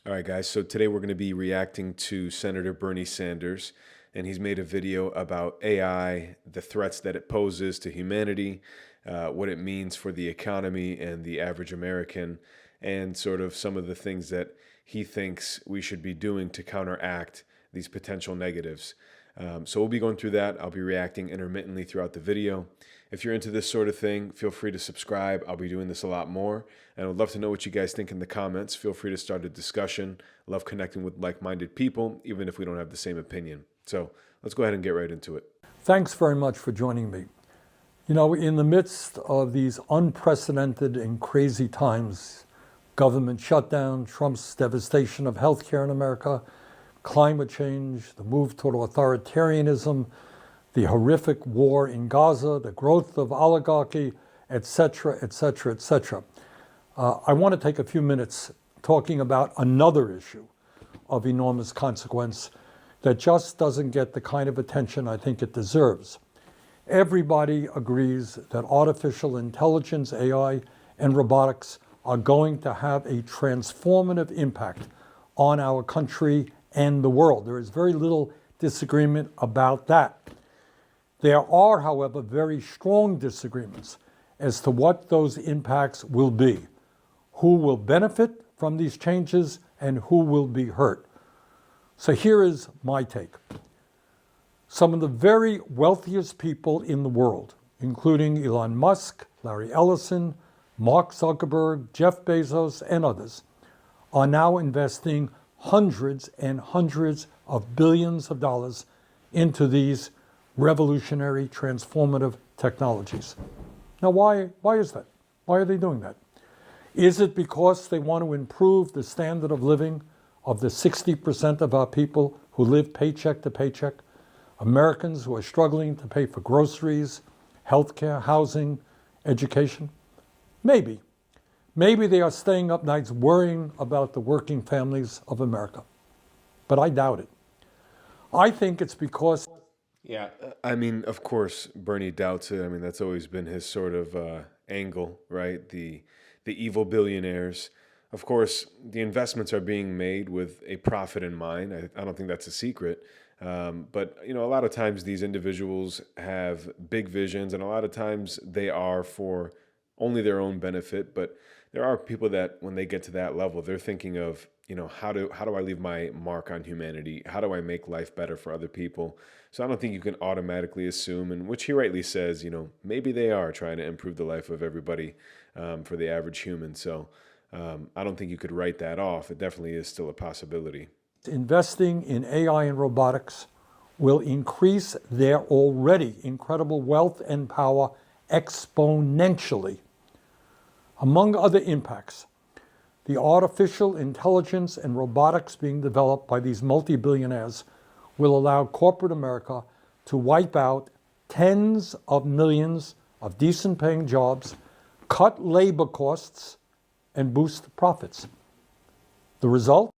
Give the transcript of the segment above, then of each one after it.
All right, guys. So today we're going to be reacting to Senator Bernie Sanders, and he's made a video about AI, the threats that it poses to humanity, what it means for the economy and the average American, and sort of some of the things that he thinks we should be doing to counteract these potential negatives. So we'll be going through that. I'll be reacting intermittently throughout the video. If you're into this sort of thing, feel free to subscribe. I'll be doing this a lot more. And I would love to know what you guys think in the comments. Feel free to start a discussion. I love connecting with like-minded people, even if we don't have the same opinion. So let's go ahead and get right into it. Thanks very much for joining me. You know, in the midst of these unprecedented and crazy times, government shutdown, Trump's devastation of healthcare in America, climate change, the move toward authoritarianism, the horrific war in Gaza, the growth of oligarchy, etc., etc., etc. I want to take a few minutes talking about another issue of enormous consequence that just doesn't get the kind of attention I think it deserves. Everybody agrees that artificial intelligence, AI, and robotics are going to have a transformative impact on our country and the world. There is very little disagreement about that. There are, however, very strong disagreements as to what those impacts will be, who will benefit from these changes, and who will be hurt. So here is my take. Some of the very wealthiest people in the world, including Elon Musk, Larry Ellison, Mark Zuckerberg, Jeff Bezos, and others, are now investing hundreds and hundreds of billions of dollars into these revolutionary, transformative technologies. Now, why is that? Why are they doing that? Is it because they want to improve the standard of living of the 60% of our people who live paycheck to paycheck, Americans who are struggling to pay for groceries, healthcare, housing, education? Maybe. Maybe they are staying up nights worrying about the working families of America. But I doubt it. I think it's because... Yeah, I mean, of course, Bernie doubts it. I mean, that's always been his sort of angle, right? The evil billionaires. Of course, the investments are being made with a profit in mind. I don't think that's a secret. But, you know, a lot of times these individuals have big visions, and a lot of times they are for only their own benefit. But there are people that when they get to that level, they're thinking of, you know, how do I leave my mark on humanity? How do I make life better for other people? So I don't think you can automatically assume, and which he rightly says, you know, maybe they are trying to improve the life of everybody for the average human. So I don't think you could write that off. It definitely is still a possibility. Investing in AI and robotics will increase their already incredible wealth and power exponentially. Among other impacts, the artificial intelligence and robotics being developed by these multi-billionaires will allow corporate America to wipe out tens of millions of decent paying jobs, cut labor costs, and boost profits. The result?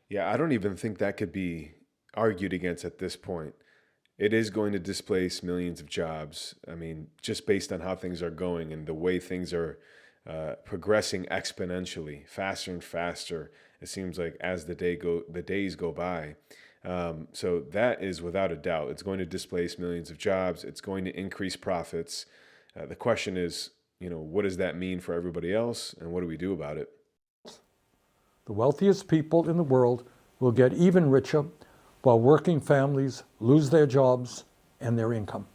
Yeah, I don't even think that could be argued against at this point. It is going to displace millions of jobs. I mean, just based on how things are going and the way things are progressing exponentially, faster and faster. It seems like as the days go by. So that is without a doubt. It's going to displace millions of jobs. It's going to increase profits. The question is, you know, what does that mean for everybody else, and what do we do about it? The wealthiest people in the world will get even richer, while working families lose their jobs and their income.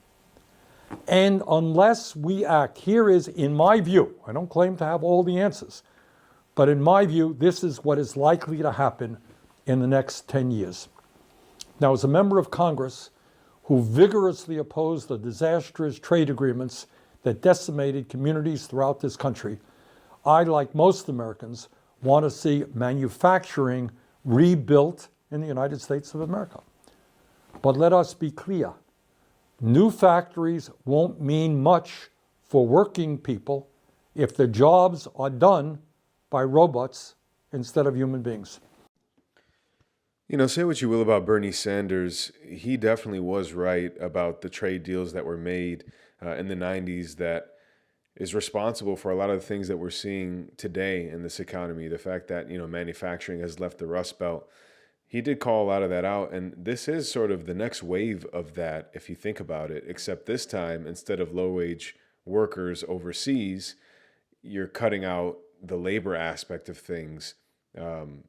And unless we act, here is, in my view, I don't claim to have all the answers, but in my view, this is what is likely to happen in the next 10 years. Now, as a member of Congress who vigorously opposed the disastrous trade agreements that decimated communities throughout this country, I, like most Americans, want to see manufacturing rebuilt in the United States of America. But let us be clear. New factories won't mean much for working people if the jobs are done by robots instead of human beings. You know, say what you will about Bernie Sanders, he definitely was right about the trade deals that were made in the 90s that is responsible for a lot of the things that we're seeing today in this economy. The fact that, manufacturing has left the Rust Belt. He did call a lot of that out. And this is sort of the next wave of that, if you think about it, except this time, instead of low wage workers overseas, you're cutting out the labor aspect of things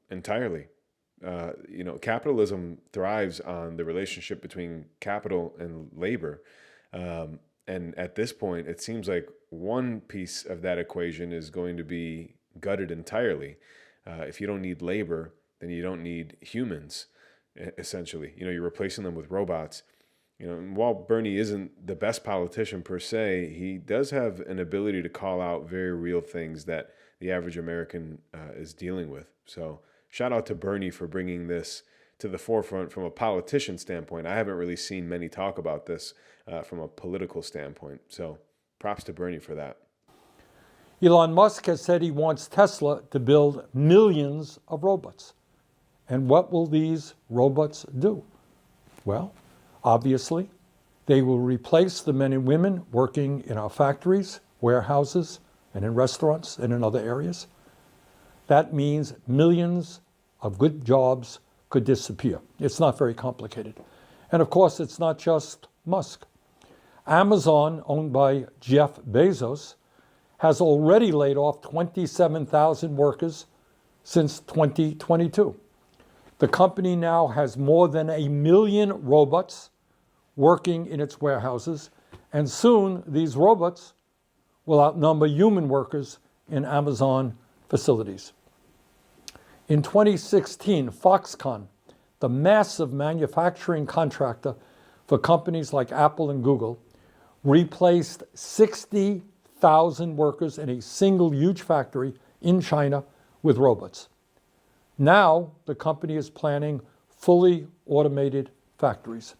entirely. Capitalism thrives on the relationship between capital and labor. And at this point, it seems like one piece of that equation is going to be gutted entirely. If you don't need labor, then you don't need humans, essentially. You're replacing them with robots. And while Bernie isn't the best politician per se, he does have an ability to call out very real things that the average American is dealing with. So shout out to Bernie for bringing this to the forefront from a politician standpoint. I haven't really seen many talk about this from a political standpoint. So props to Bernie for that. Elon Musk has said he wants Tesla to build millions of robots. And what will these robots do? Well, obviously, they will replace the men and women working in our factories, warehouses, and in restaurants and in other areas. That means millions of good jobs could disappear. It's not very complicated. And of course, it's not just Musk. Amazon, owned by Jeff Bezos, has already laid off 27,000 workers since 2022. The company now has more than 1 million robots working in its warehouses, and soon these robots will outnumber human workers in Amazon facilities. In 2016, Foxconn, the massive manufacturing contractor for companies like Apple and Google, replaced 60,000 workers in a single huge factory in China with robots. Now, the company is planning fully automated factories.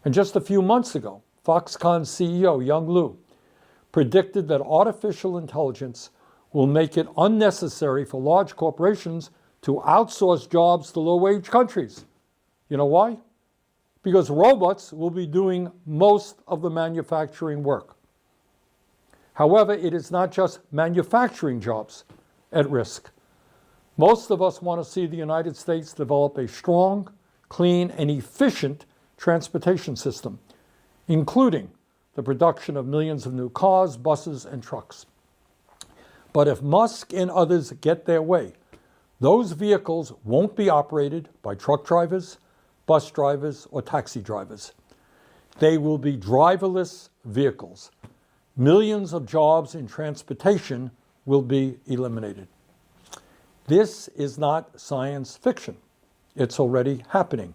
And just a few months ago, Foxconn CEO Young Liu predicted that artificial intelligence will make it unnecessary for large corporations to outsource jobs to low-wage countries. You know why? Because robots will be doing most of the manufacturing work. However, it is not just manufacturing jobs at risk. Most of us want to see the United States develop a strong, clean, and efficient transportation system, including the production of millions of new cars, buses, and trucks. But if Musk and others get their way, those vehicles won't be operated by truck drivers, bus drivers, or taxi drivers. They will be driverless vehicles. Millions of jobs in transportation will be eliminated. This is not science fiction. It's already happening.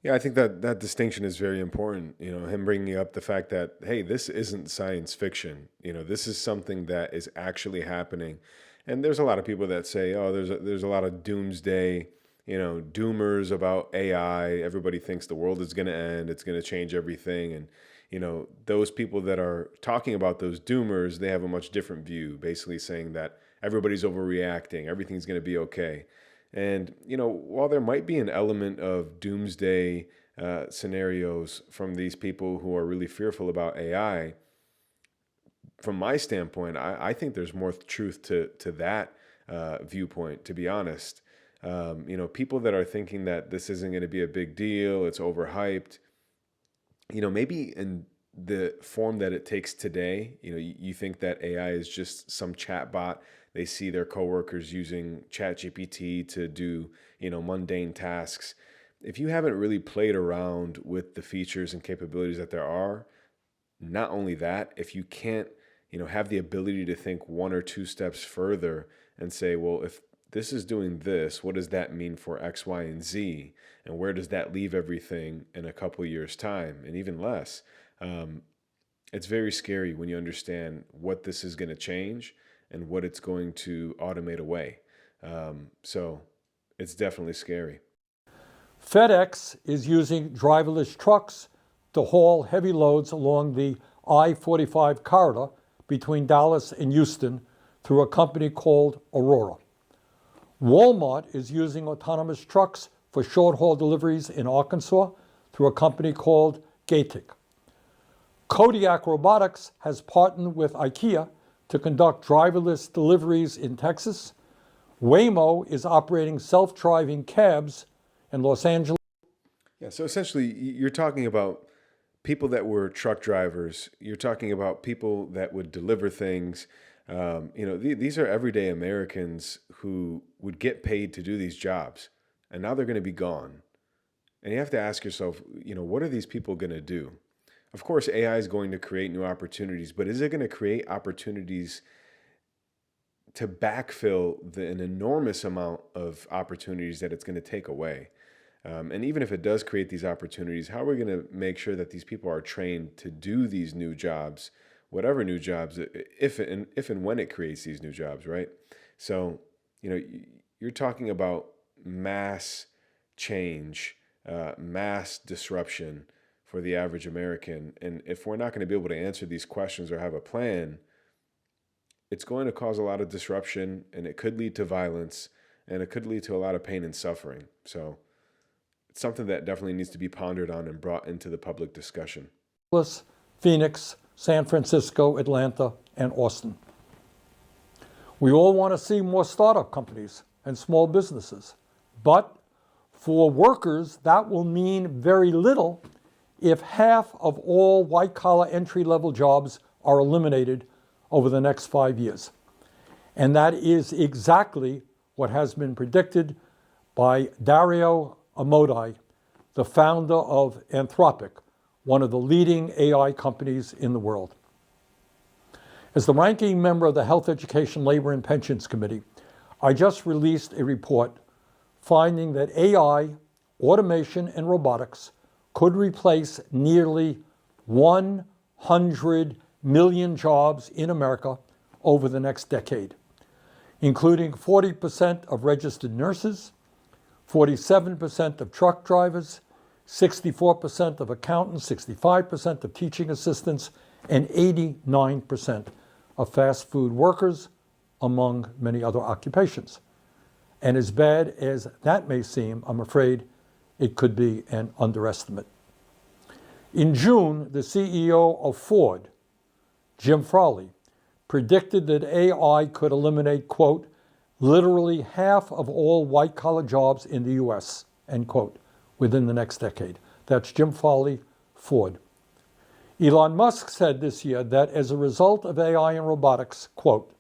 Yeah, I think that distinction is very important. Him bringing up the fact that, hey, this isn't science fiction. This is something that is actually happening. And there's a lot of people that say, oh, there's a lot of doomsday, doomers about AI. Everybody thinks the world is going to end. It's going to change everything. And, those people that are talking about those doomers, they have a much different view, basically saying that everybody's overreacting. Everything's going to be okay. And, while there might be an element of doomsday scenarios from these people who are really fearful about AI, from my standpoint, I think there's more truth to that viewpoint, to be honest. People that are thinking that this isn't going to be a big deal, it's overhyped, maybe in the form that it takes today, you think that AI is just some chat bot. They see their coworkers using ChatGPT to do, mundane tasks. If you haven't really played around with the features and capabilities that there are, not only that, if you can't, have the ability to think one or two steps further and say, well, if this is doing this, what does that mean for X, Y, and Z? And where does that leave everything in a couple of years' time, and even less? It's very scary when you understand what this is going to change and what it's going to automate away. So it's definitely scary. FedEx is using driverless trucks to haul heavy loads along the I-45 corridor between Dallas and Houston through a company called Aurora. Walmart is using autonomous trucks for short-haul deliveries in Arkansas through a company called Gatik. Kodiak Robotics has partnered with IKEA to conduct driverless deliveries in Texas. Waymo is operating self-driving cabs in Los Angeles. Yeah, so essentially, you're talking about people that were truck drivers. You're talking about people that would deliver things. These are everyday Americans who would get paid to do these jobs, and now they're going to be gone. And you have to ask yourself, what are these people going to do? Of course, AI is going to create new opportunities, but is it going to create opportunities to backfill an enormous amount of opportunities that it's going to take away? And even if it does create these opportunities, how are we going to make sure that these people are trained to do these new jobs, whatever new jobs, if and when it creates these new jobs, right? So, you're talking about mass change, mass disruption for the average American. And if we're not going to be able to answer these questions or have a plan, it's going to cause a lot of disruption, and it could lead to violence, and it could lead to a lot of pain and suffering. So it's something that definitely needs to be pondered on and brought into the public discussion. Phoenix, San Francisco, Atlanta, and Austin. We all want to see more startup companies and small businesses, but for workers, that will mean very little if half of all white-collar entry-level jobs are eliminated over the next 5 years. And that is exactly what has been predicted by Dario Amodei, the founder of Anthropic, one of the leading AI companies in the world. As the ranking member of the Health, Education, Labor, and Pensions Committee, I just released a report finding that AI, automation, and robotics could replace nearly 100 million jobs in America over the next decade, including 40% of registered nurses, 47% of truck drivers, 64% of accountants, 65% of teaching assistants, and 89% of fast food workers, among many other occupations. And as bad as that may seem, I'm afraid it could be an underestimate. In June, the CEO of Ford, Jim Farley, predicted that AI could eliminate, quote, literally half of all white-collar jobs in the U.S., end quote, within the next decade. That's Jim Farley, Ford. Elon Musk said this year that as a result of AI and robotics, quote,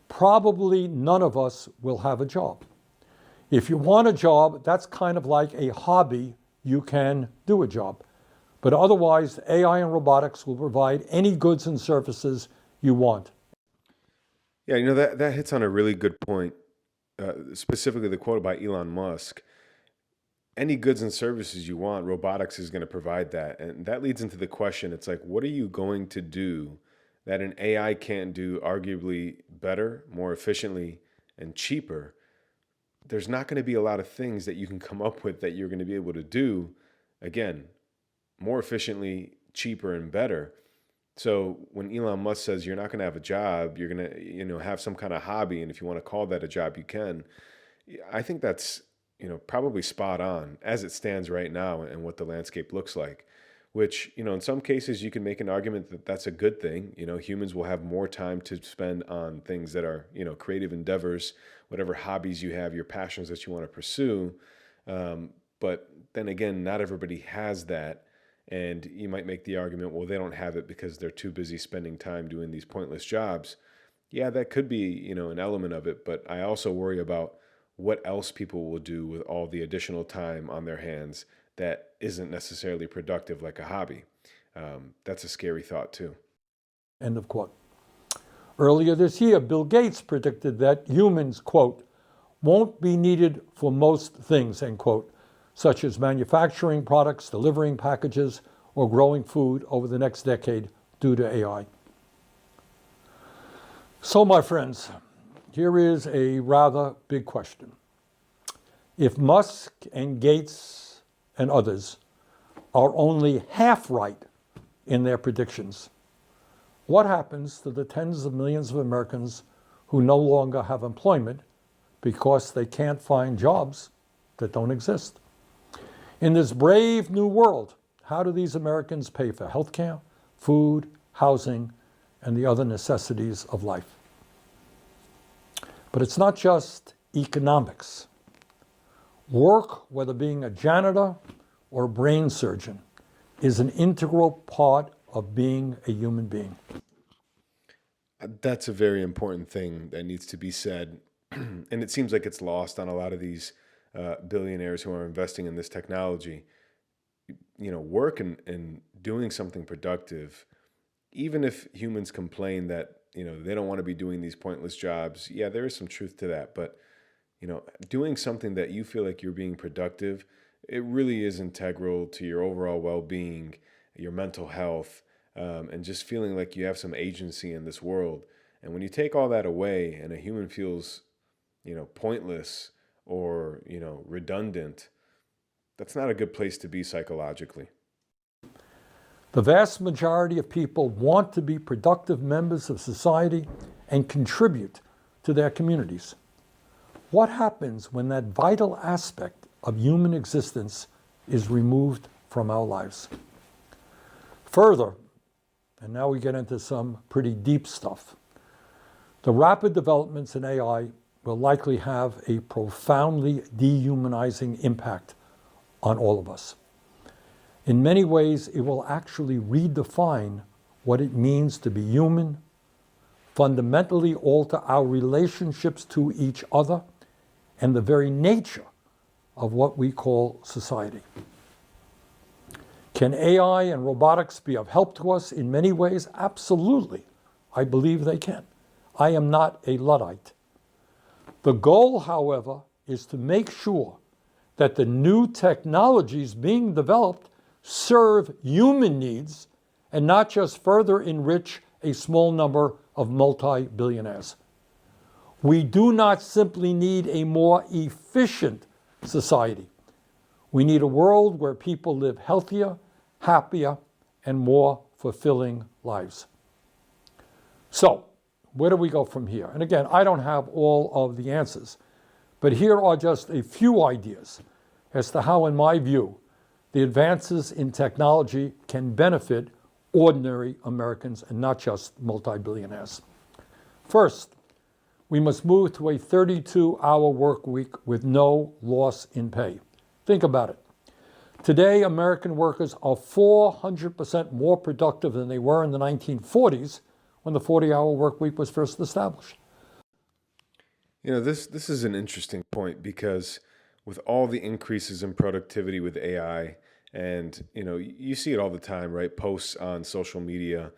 probably none of us will have a job. If you want a job, that's kind of like a hobby. You can do a job. But otherwise, AI and robotics will provide any goods and services you want. Yeah, that hits on a really good point, specifically the quote by Elon Musk. Any goods and services you want, robotics is going to provide that. And that leads into the question, it's like, what are you going to do that an AI can't do arguably better, more efficiently, and cheaper? There's not going to be a lot of things that you can come up with that you're going to be able to do, again, more efficiently, cheaper, and better. So when Elon Musk says you're not going to have a job, you're going to, have some kind of hobby, and if you want to call that a job, you can. I think that's, probably spot on as it stands right now and what the landscape looks like, which, in some cases you can make an argument that that's a good thing. Humans will have more time to spend on things that are, creative endeavors, whatever hobbies you have, your passions that you want to pursue. But then again, not everybody has that. And you might make the argument, well, they don't have it because they're too busy spending time doing these pointless jobs. Yeah, that could be, an element of it. But I also worry about what else people will do with all the additional time on their hands that isn't necessarily productive like a hobby. That's a scary thought too. End of quote. Earlier this year, Bill Gates predicted that humans, quote, won't be needed for most things, end quote, such as manufacturing products, delivering packages, or growing food over the next decade due to AI. So, my friends, here is a rather big question. If Musk and Gates and others are only half right in their predictions, what happens to the tens of millions of Americans who no longer have employment because they can't find jobs that don't exist? In this brave new world, how do these Americans pay for health care, food, housing, and the other necessities of life. But it's not just economics. Work, whether being a janitor or a brain surgeon, is an integral part of being a human being. That's a very important thing that needs to be said. And it seems like it's lost on a lot of these billionaires who are investing in this technology. Work and doing something productive, even if humans complain that, they don't want to be doing these pointless jobs. Yeah, there is some truth to that. But, doing something that you feel like you're being productive, it really is integral to your overall well-being, your mental health, and just feeling like you have some agency in this world. And when you take all that away and a human feels, pointless or, redundant, that's not a good place to be psychologically. The vast majority of people want to be productive members of society and contribute to their communities. What happens when that vital aspect of human existence is removed from our lives? Further, and now we get into some pretty deep stuff, the rapid developments in AI will likely have a profoundly dehumanizing impact on all of us. In many ways, it will actually redefine what it means to be human, fundamentally alter our relationships to each other, and the very nature of what we call society. Can AI and robotics be of help to us in many ways? Absolutely. I believe they can. I am not a Luddite. The goal, however, is to make sure that the new technologies being developed serve human needs and not just further enrich a small number of multi-billionaires. We do not simply need a more efficient society. We need a world where people live healthier, happier, and more fulfilling lives. So, where do we go from here? And again, I don't have all of the answers, but here are just a few ideas as to how, in my view, the advances in technology can benefit ordinary Americans and not just multi-billionaires. First, we must move to a 32-hour work week with no loss in pay. Think about it. Today, American workers are 400% more productive than they were in the 1940s when the 40-hour work week was first established. This is an interesting point because with all the increases in productivity with AI, and you see it all the time, right? Posts on social media,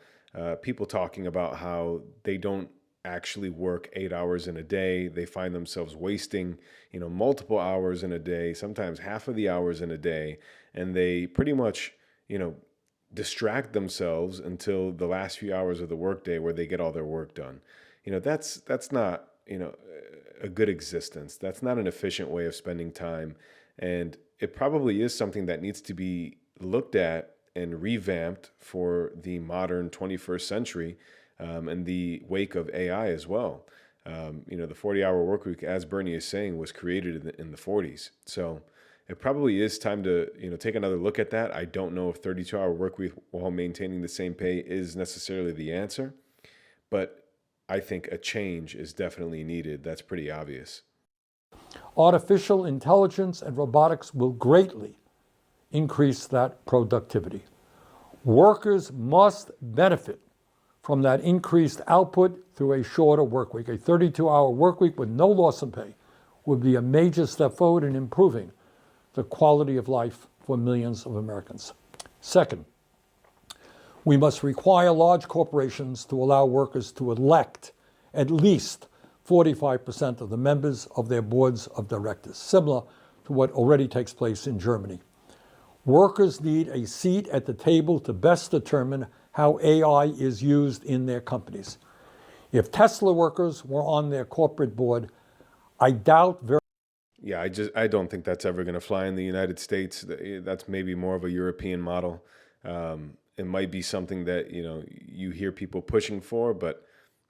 people talking about how they don't actually work 8 hours in a day. They find themselves wasting, multiple hours in a day, sometimes half of the hours in a day, and they pretty much, distract themselves until the last few hours of the workday where they get all their work done. That's not, a good existence. That's not an efficient way of spending time. And it probably is something that needs to be looked at and revamped for the modern 21st century and the wake of AI as well. The 40-hour work week, as Bernie is saying, was created in the 40s. So it probably is time to take another look at that. I don't know if 32-hour work week while maintaining the same pay is necessarily the answer, but I think a change is definitely needed. That's pretty obvious. Artificial intelligence and robotics will greatly increase that productivity. Workers must benefit from that increased output through a shorter work week. A 32-hour work week with no loss in pay would be a major step forward in improving the quality of life for millions of Americans. Second, we must require large corporations to allow workers to elect at least 45% of the members of their boards of directors, similar to what already takes place in Germany. Workers need a seat at the table to best determine how AI is used in their companies. If Tesla workers were on their corporate board, I doubt very Yeah, I don't think that's ever going to fly in the United States. That's maybe more of a European model. It might be something that, you hear people pushing for, but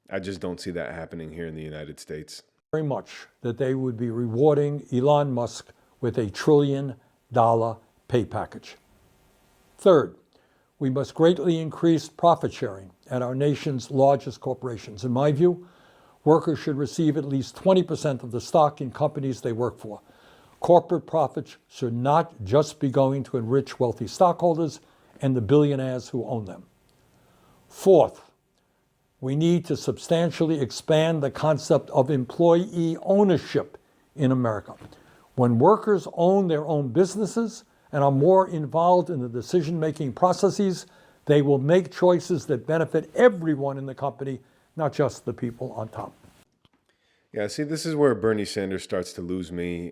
I just don't see that happening here in the United States. very much that they would be rewarding Elon Musk with $1 trillion pay package. Third, we must greatly increase profit sharing at our nation's largest corporations. In my view, workers should receive at least 20% of the stock in companies they work for. Corporate profits should not just be going to enrich wealthy stockholders and the billionaires who own them. Fourth, we need to substantially expand the concept of employee ownership in America. When workers own their own businesses and are more involved in the decision-making processes, they will make choices that benefit everyone in the company, not just the people on top. Yeah, see, this is where Bernie Sanders starts to lose me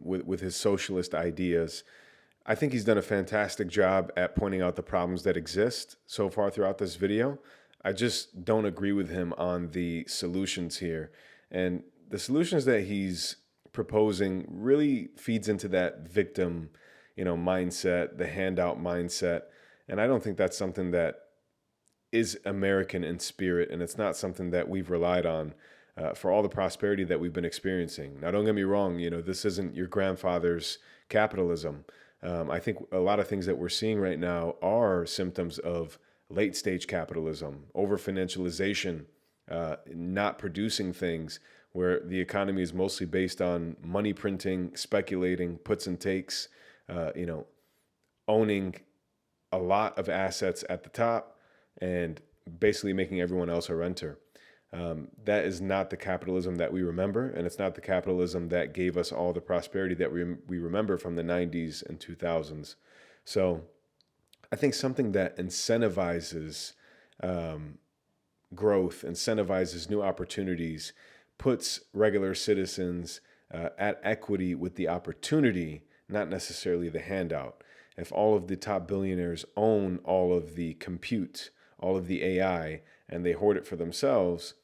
with his socialist ideas. I think he's done a fantastic job at pointing out the problems that exist so far throughout this video. I just don't agree with him on the solutions here. And the solutions that he's proposing really feeds into that victim, mindset, the handout mindset. And I don't think that's something that is American in spirit, and it's not something that we've relied on for all the prosperity that we've been experiencing. Now, don't get me wrong, this isn't your grandfather's capitalism. I think a lot of things that we're seeing right now are symptoms of late stage capitalism, over financialization, not producing things, where the economy is mostly based on money printing, speculating, puts and takes, owning a lot of assets at the top and basically making everyone else a renter. That is not the capitalism that we remember, and it's not the capitalism that gave us all the prosperity that we remember from the 90s and 2000s. So I think something that incentivizes growth, incentivizes new opportunities, puts regular citizens at equity with the opportunity, not necessarily the handout. If all of the top billionaires own all of the compute, all of the AI, and they hoard it for themselves,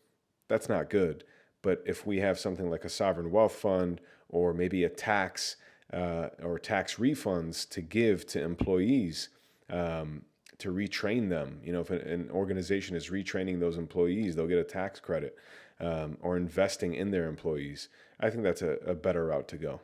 that's not good. But if we have something like a sovereign wealth fund, or maybe a tax or tax refunds to give to employees to retrain them, if an organization is retraining those employees, they'll get a tax credit, or investing in their employees. I think that's a better route to go.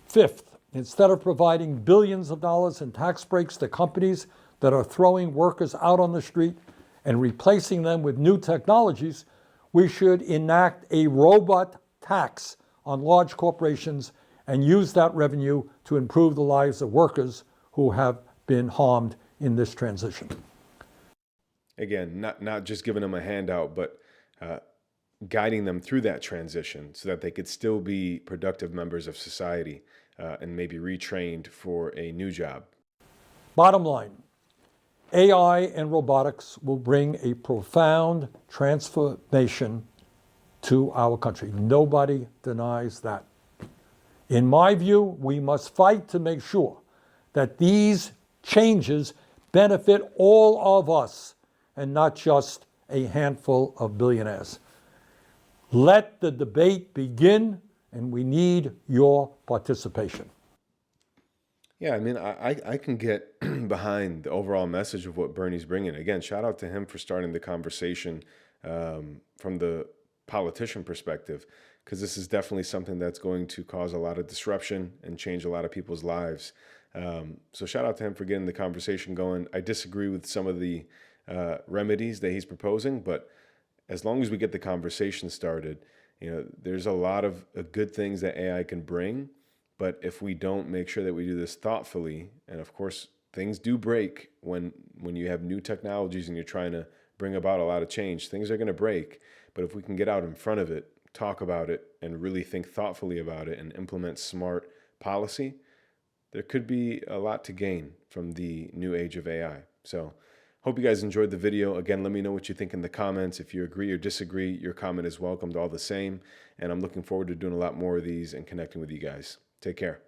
Fifth, instead of providing billions of dollars in tax breaks to companies that are throwing workers out on the street and replacing them with new technologies, we should enact a robot tax on large corporations and use that revenue to improve the lives of workers who have been harmed in this transition. Again, not just giving them a handout, but guiding them through that transition so that they could still be productive members of society and maybe retrained for a new job. Bottom line, AI and robotics will bring a profound transformation to our country. Nobody denies that. In my view, we must fight to make sure that these changes benefit all of us and not just a handful of billionaires. Let the debate begin, and we need your participation. Yeah, I mean, I can get behind the overall message of what Bernie's bringing. Again, shout out to him for starting the conversation from the politician perspective, because this is definitely something that's going to cause a lot of disruption and change a lot of people's lives. So shout out to him for getting the conversation going. I disagree with some of the remedies that he's proposing, but as long as we get the conversation started, there's a lot of good things that AI can bring. But if we don't make sure that we do this thoughtfully, and of course, things do break when you have new technologies and you're trying to bring about a lot of change, things are going to break. But if we can get out in front of it, talk about it, and really think thoughtfully about it and implement smart policy, there could be a lot to gain from the new age of AI. So hope you guys enjoyed the video. Again, let me know what you think in the comments. If you agree or disagree, your comment is welcomed all the same. And I'm looking forward to doing a lot more of these and connecting with you guys. Take care.